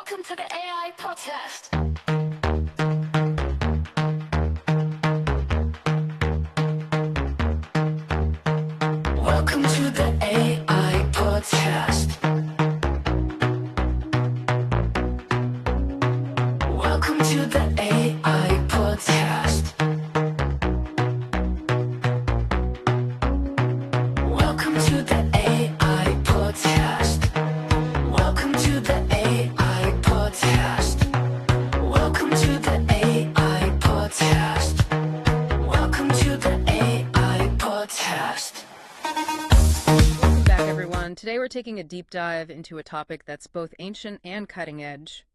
Welcome to the AI podcast. Welcome to the AI podcast. Welcome to the AI podcast. Welcome to the AI podcast. Welcome to the AI podcast. Welcome to the AI podcast. Welcome to the AI podcast. Welcome back, everyone. Today we're taking a deep dive into a topic that's both ancient and cutting edge: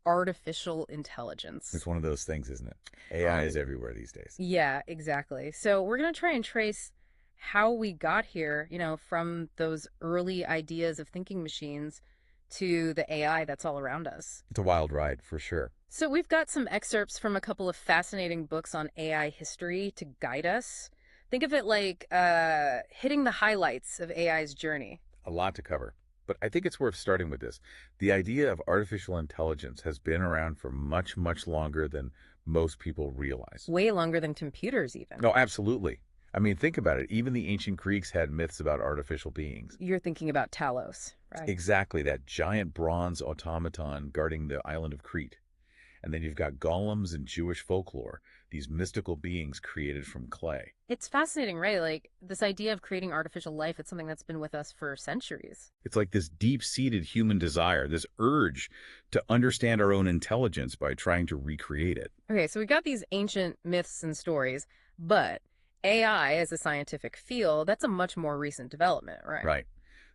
artificial intelligence. It's one of those things, isn't it? AI is everywhere these days. Yeah, exactly. So we're going to try and trace how we got here, from those early ideas of thinking machines to the AI that's all around us. It's a wild ride, for sure. So we've got some excerpts from a couple of fascinating books on AI history to guide us. Think of it like hitting the highlights of AI's journey. A lot to cover. But I think it's worth starting with this. The idea of artificial intelligence has been around for much, much longer than most people realize. Way longer than computers, even. No, absolutely. I mean, think about it. Even the ancient Greeks had myths about artificial beings. You're thinking about Talos, right? Exactly, that giant bronze automaton guarding the island of Crete. And then you've got golems in Jewish folklore, these mystical beings created from clay. It's fascinating, right? Like, this idea of creating artificial life, it's something that's been with us for centuries. It's like this deep-seated human desire, this urge to understand our own intelligence by trying to recreate it. Okay, so we got these ancient myths and stories, but AI as a scientific field, that's a much more recent development, right? Right.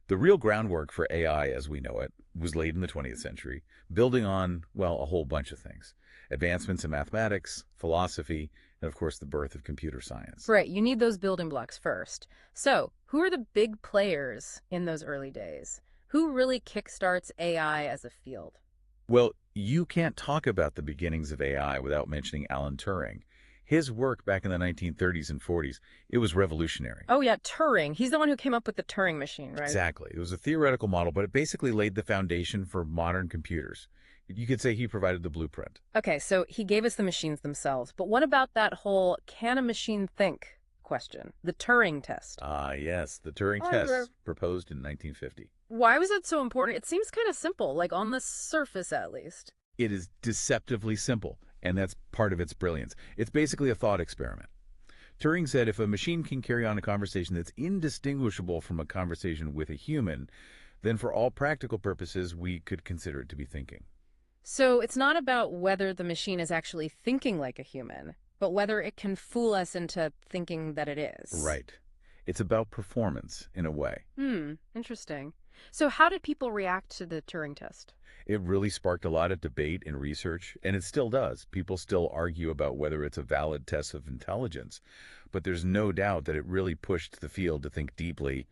The real groundwork for AI as we know it was laid in the 20th century, building on, well, a whole bunch of things. Advancements in mathematics, philosophy, and of course the birth of computer science. Right, you need those building blocks first. So, who are the big players in those early days? Who really kickstarts AI as a field? Well, you can't talk about the beginnings of AI without mentioning Alan Turing. His work back in the 1930s and 40s, it was revolutionary. Oh yeah, Turing. He's the one who came up with the Turing machine, right? Exactly. It was a theoretical model, but it basically laid the foundation for modern computers. You could say he provided the blueprint. Okay, so he gave us the machines themselves, but what about that whole can a machine think question? The Turing test. Ah, yes, the Turing test, proposed in 1950. Why was that so important? It seems kind of simple, like on the surface at least. It is deceptively simple, and that's part of its brilliance. It's basically a thought experiment. Turing said if a machine can carry on a conversation that's indistinguishable from a conversation with a human, then for all practical purposes, we could consider it to be thinking. So it's not about whether the machine is actually thinking like a human, but whether it can fool us into thinking that it is. Right. It's about performance, in a way. Interesting. So how did people react to the Turing test? It really sparked a lot of debate and research, and it still does. People still argue about whether it's a valid test of intelligence, but there's no doubt that it really pushed the field to think deeply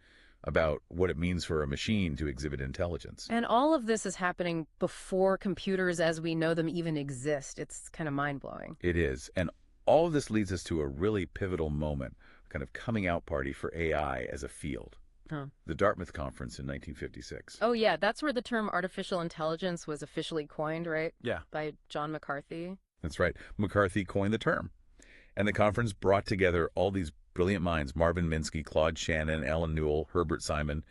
about what it means for a machine to exhibit intelligence. And all of this is happening before computers as we know them even exist. It's kind of mind-blowing. It is, and all of this leads us to a really pivotal moment, kind of coming out party for AI as a field. Huh. The Dartmouth Conference in 1956. Oh, yeah, that's where the term artificial intelligence was officially coined, right? Yeah. By John McCarthy. That's right. McCarthy coined the term. And the conference brought together all these brilliant minds: Marvin Minsky, Claude Shannon, Alan Newell, Herbert Simon.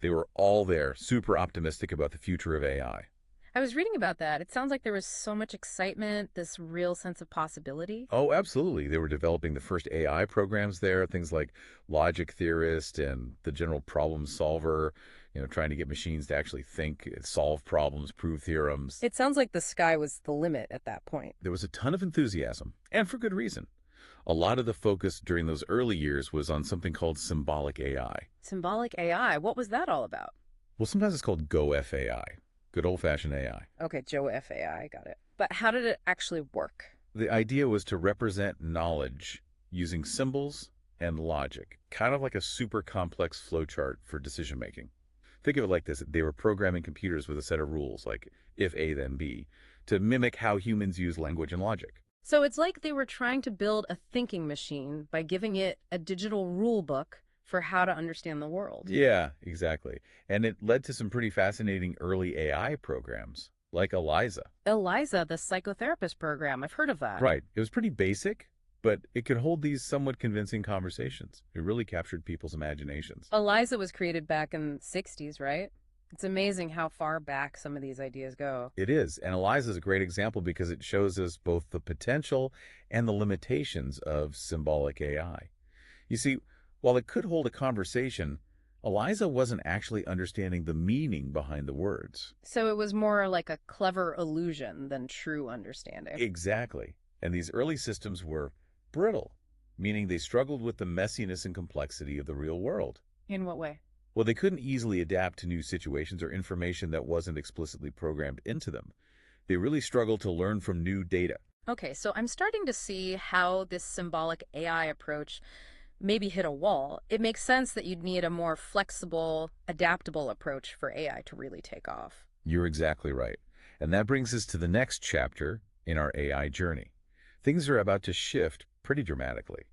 They were all there, super optimistic about the future of AI. I was reading about that. It sounds like there was so much excitement, this real sense of possibility. Oh, absolutely. They were developing the first AI programs there, things like Logic Theorist and the General Problem Solver, trying to get machines to actually think, solve problems, prove theorems. It sounds like the sky was the limit at that point. There was a ton of enthusiasm, and for good reason. A lot of the focus during those early years was on something called symbolic AI. Symbolic AI, what was that all about? Well, sometimes it's called GoFAI, good old-fashioned AI. Okay, Joe FAI, got it. But how did it actually work? The idea was to represent knowledge using symbols and logic, kind of like a super complex flowchart for decision-making. Think of it like this. They were programming computers with a set of rules, like if A, then B, to mimic how humans use language and logic. So it's like they were trying to build a thinking machine by giving it a digital rule book for how to understand the world. Yeah, exactly. And it led to some pretty fascinating early AI programs, like ELIZA. ELIZA, the psychotherapist program. I've heard of that. Right. It was pretty basic, but it could hold these somewhat convincing conversations. It really captured people's imaginations. ELIZA was created back in the 60s, right? It's amazing how far back some of these ideas go. It is. And ELIZA is a great example because it shows us both the potential and the limitations of symbolic AI. You see, while it could hold a conversation, ELIZA wasn't actually understanding the meaning behind the words. So it was more like a clever illusion than true understanding. Exactly. And these early systems were brittle, meaning they struggled with the messiness and complexity of the real world. In what way? Well, they couldn't easily adapt to new situations or information that wasn't explicitly programmed into them. They really struggled to learn from new data. Okay, so I'm starting to see how this symbolic AI approach maybe hit a wall. It makes sense that you'd need a more flexible, adaptable approach for AI to really take off. You're exactly right. And that brings us to the next chapter in our AI journey. Things are about to shift pretty dramatically.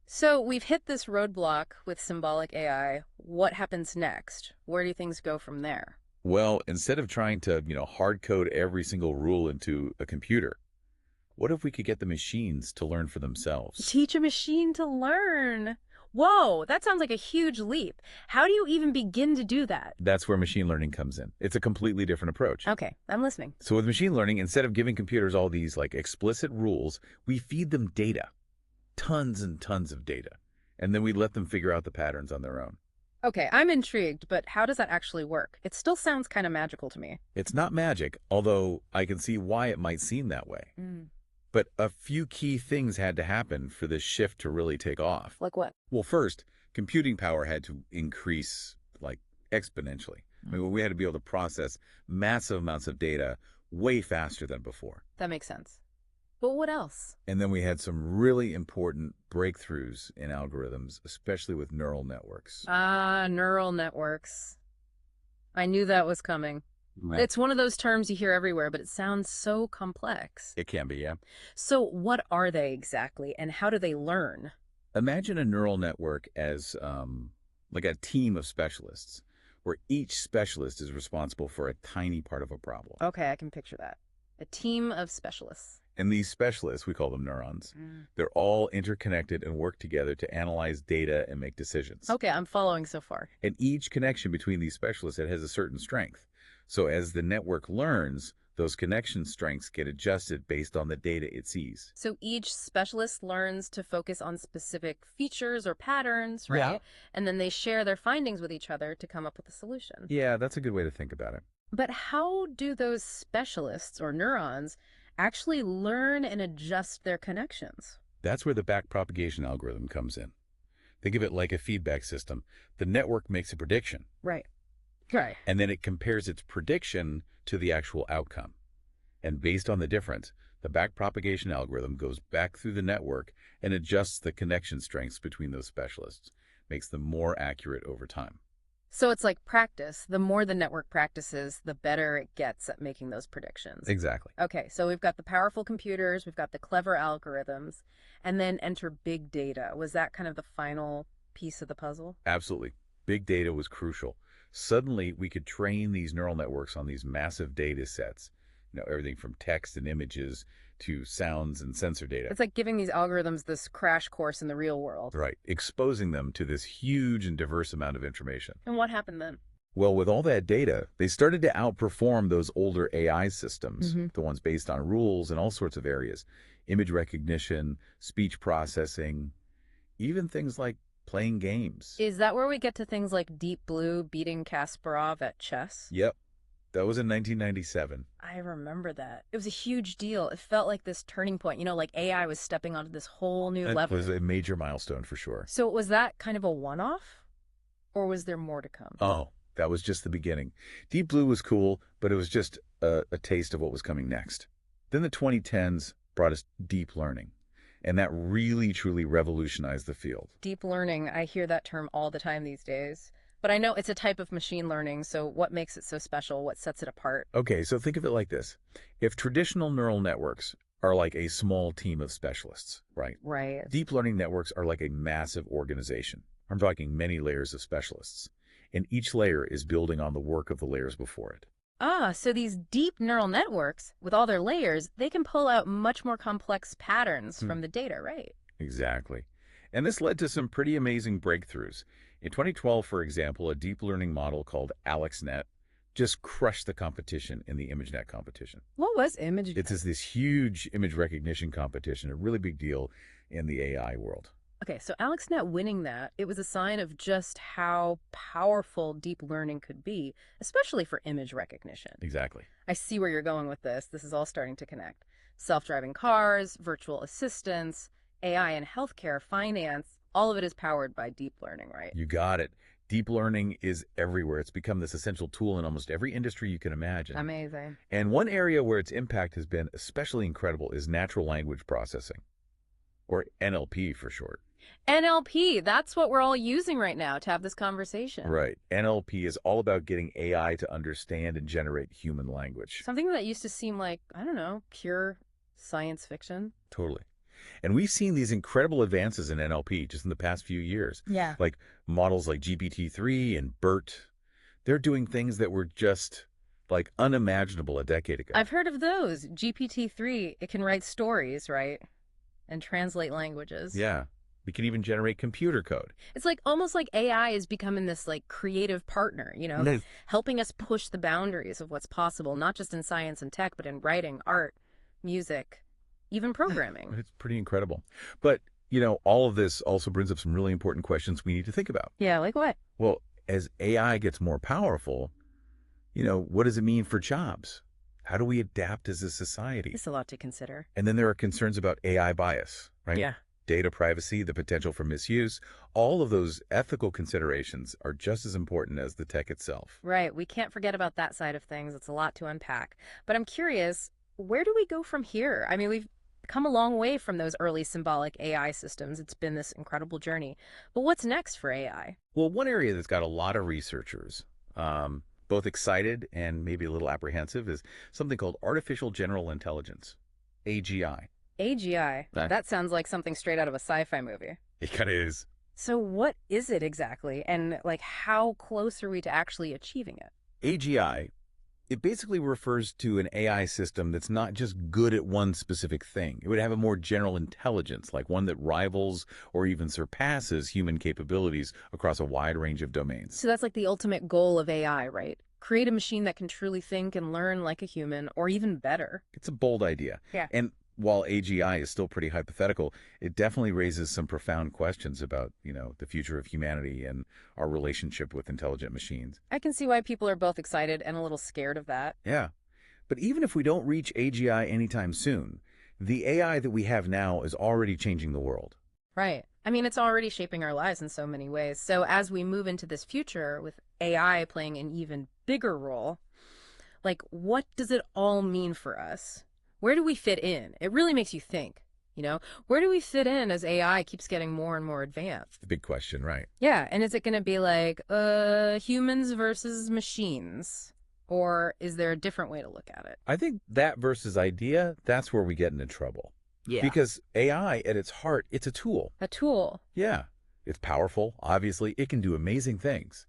So we've hit this roadblock with symbolic AI. What happens next? Where do things go from there? Well, instead of trying to, hard code every single rule into a computer, what if we could get the machines to learn for themselves? Teach a machine to learn. Whoa, that sounds like a huge leap. How do you even begin to do that? That's where machine learning comes in. It's a completely different approach. Okay, I'm listening. So with machine learning, instead of giving computers all these explicit rules, we feed them data, tons and tons of data, and then we let them figure out the patterns on their own. Okay, I'm intrigued, but how does that actually work? It still sounds kind of magical to me. It's not magic, although I can see why it might seem that way. But a few key things had to happen for this shift to really take off. Like what? Well, first, computing power had to increase exponentially. I mean, we had to be able to process massive amounts of data way faster than before. That makes sense. But what else? And then we had some really important breakthroughs in algorithms, especially with neural networks. Neural networks. I knew that was coming. Right. It's one of those terms you hear everywhere, but it sounds so complex. It can be, yeah. So what are they exactly, and how do they learn? Imagine a neural network as like a team of specialists, where each specialist is responsible for a tiny part of a problem. Okay, I can picture that. A team of specialists. And these specialists, we call them neurons, they're all interconnected and work together to analyze data and make decisions. Okay, I'm following so far. And each connection between these specialists, it has a certain strength. So as the network learns, those connection strengths get adjusted based on the data it sees. So each specialist learns to focus on specific features or patterns, right? Yeah. And then they share their findings with each other to come up with a solution. Yeah, that's a good way to think about it. But how do those specialists or neurons actually learn and adjust their connections? That's where the backpropagation algorithm comes in. Think of it like a feedback system. The network makes a prediction. Right. Right. And then it compares its prediction to the actual outcome. And based on the difference, the backpropagation algorithm goes back through the network and adjusts the connection strengths between those specialists, makes them more accurate over time. So it's like practice. The more the network practices, the better it gets at making those predictions. Exactly. Okay, so we've got the powerful computers, we've got the clever algorithms, and then enter big data. Was that kind of the final piece of the puzzle? Absolutely. Big data was crucial. Suddenly, we could train these neural networks on these massive data sets, everything from text and images to sounds and sensor data. It's like giving these algorithms this crash course in the real world. Right, exposing them to this huge and diverse amount of information. And what happened then? Well, with all that data, they started to outperform those older AI systems, the ones based on rules in all sorts of areas. Image recognition, speech processing, even things like playing games. Is that where we get to things like Deep Blue beating Kasparov at chess? Yep. That was in 1997. I remember that. It was a huge deal. It felt like this turning point, like AI was stepping onto this whole new It level. was a major milestone for sure. So was that kind of a one-off? Or was there more to come? Oh, that was just the beginning. Deep Blue was cool, but it was just a taste of what was coming next. Then the 2010s brought us deep learning. And that really, truly revolutionized the field. Deep learning, I hear that term all the time these days. But I know it's a type of machine learning, so what makes it so special? What sets it apart? Okay, so think of it like this. If traditional neural networks are like a small team of specialists, right? Right. Deep learning networks are like a massive organization. I'm talking many layers of specialists. And each layer is building on the work of the layers before it. Ah, so these deep neural networks, with all their layers, they can pull out much more complex patterns Hmm. from the data, right? Exactly. And this led to some pretty amazing breakthroughs. In 2012, for example, a deep learning model called AlexNet just crushed the competition in the ImageNet competition. What was image? It's this huge image recognition competition, a really big deal in the AI world. Okay, so AlexNet winning that, it was a sign of just how powerful deep learning could be, especially for image recognition. Exactly. I see where you're going with this. This is all starting to connect. Self-driving cars, virtual assistants, AI in healthcare, finance, all of it is powered by deep learning, right? You got it. Deep learning is everywhere. It's become this essential tool in almost every industry you can imagine. Amazing. And one area where its impact has been especially incredible is natural language processing, or NLP for short. NLP, that's what we're all using right now to have this conversation. Right. NLP is all about getting AI to understand and generate human language. Something that used to seem like, I don't know, pure science fiction. Totally. And we've seen these incredible advances in NLP just in the past few years. Yeah. Like models like GPT-3 and BERT. They're doing things that were just like unimaginable a decade ago. I've heard of those. GPT-3, it can write stories, right? And translate languages. Yeah. We can even generate computer code. It's like almost like AI is becoming this like creative partner, Nice. helping us push the boundaries of what's possible, not just in science and tech, but in writing, art, music, even programming. It's pretty incredible. But, all of this also brings up some really important questions we need to think about. Yeah, like what? Well, as AI gets more powerful, what does it mean for jobs? How do we adapt as a society? It's a lot to consider. And then there are concerns about AI bias, right? Yeah. Data privacy, the potential for misuse. All of those ethical considerations are just as important as the tech itself. Right. We can't forget about that side of things. It's a lot to unpack. But I'm curious, where do we go from here? I mean, we've come a long way from those early symbolic AI systems. It's been this incredible journey. But what's next for AI? Well, one area that's got a lot of researchers, both excited and maybe a little apprehensive, is something called artificial general intelligence, AGI. AGI. Right. That sounds like something straight out of a sci-fi movie. It kind of is. So what is it exactly? And like how close are we to actually achieving it? AGI, it basically refers to an AI system that's not just good at one specific thing. It would have a more general intelligence, like one that rivals or even surpasses human capabilities across a wide range of domains. So that's like the ultimate goal of AI, right? Create a machine that can truly think and learn like a human, or even better. It's a bold idea. Yeah. And while AGI is still pretty hypothetical, it definitely raises some profound questions about, the future of humanity and our relationship with intelligent machines. I can see why people are both excited and a little scared of that. Yeah. But even if we don't reach AGI anytime soon, the AI that we have now is already changing the world. Right. I mean, it's already shaping our lives in so many ways. So as we move into this future with AI playing an even bigger role, like what does it all mean for us? Where do we fit in? It really makes you think, where do we fit in as AI keeps getting more and more advanced? The big question, right? Yeah. And is it going to be like humans versus machines? Or is there a different way to look at it? I think that versus idea, that's where we get into trouble. Yeah. Because AI, at its heart, it's a tool. A tool. Yeah. It's powerful. Obviously, it can do amazing things.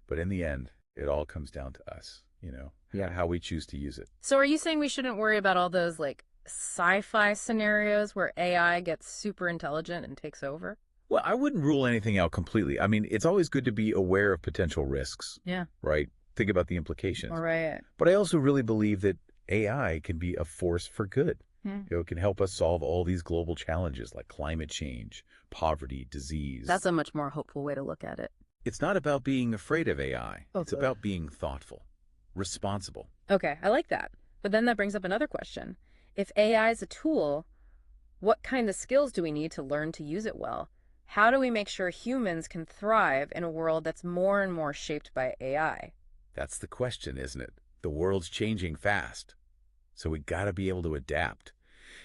But in the end, it all comes down to us, Yeah. how we choose to use it. So are you saying we shouldn't worry about all those like sci-fi scenarios where AI gets super intelligent and takes over? Well, I wouldn't rule anything out completely. I mean, it's always good to be aware of potential risks, Yeah. right? Think about the implications. All right. But I also really believe that AI can be a force for good. Hmm. It can help us solve all these global challenges like climate change, poverty, disease. That's a much more hopeful way to look at it. It's not about being afraid of AI. It's Okay. about being thoughtful, responsible. Okay, I like that. But then that brings up another question. If AI is a tool, what kind of skills do we need to learn to use it well? How do we make sure humans can thrive in a world that's more and more shaped by AI? That's the question, isn't it? The world's changing fast. So we got to be able to adapt.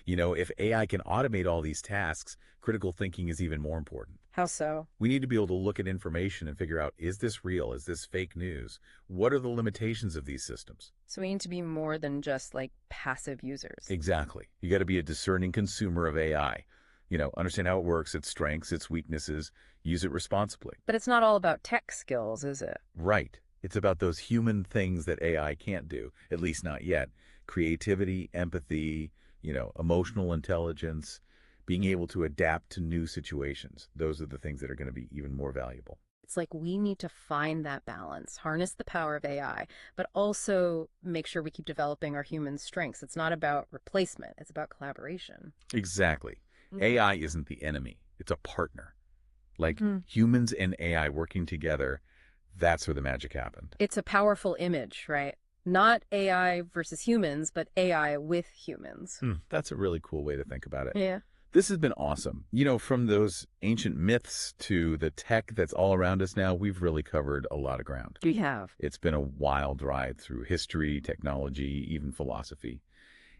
If AI can automate all these tasks, critical thinking is even more important. How so? We need to be able to look at information and figure out, is this real? Is this fake news? What are the limitations of these systems? So we need to be more than just like passive users. Exactly. You got to be a discerning consumer of AI. Understand how it works, its strengths, its weaknesses, use it responsibly. But it's not all about tech skills, is it? Right. It's about those human things that AI can't do, at least not yet. Creativity, empathy, emotional intelligence, being able to adapt to new situations. Those are the things that are going to be even more valuable. It's like we need to find that balance, harness the power of AI, but also make sure we keep developing our human strengths. It's not about replacement, it's about collaboration. Exactly. AI isn't the enemy. It's a partner. Like Hmm. humans and AI working together, that's where the magic happened. It's a powerful image, right? Not AI versus humans, but AI with humans. That's a really cool way to think about it. Yeah. This has been awesome. From those ancient myths to the tech that's all around us now, we've really covered a lot of ground. We have. It's been a wild ride through history, technology, even philosophy.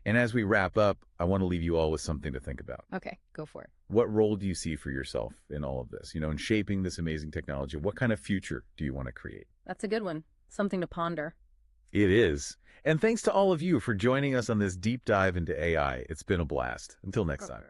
And as we wrap up, I want to leave you all with something to think about. Okay, go for it. What role do you see for yourself in all of this? In shaping this amazing technology, what kind of future do you want to create? That's a good one. Something to ponder. It is. And thanks to all of you for joining us on this deep dive into AI. It's been a blast. Until next time.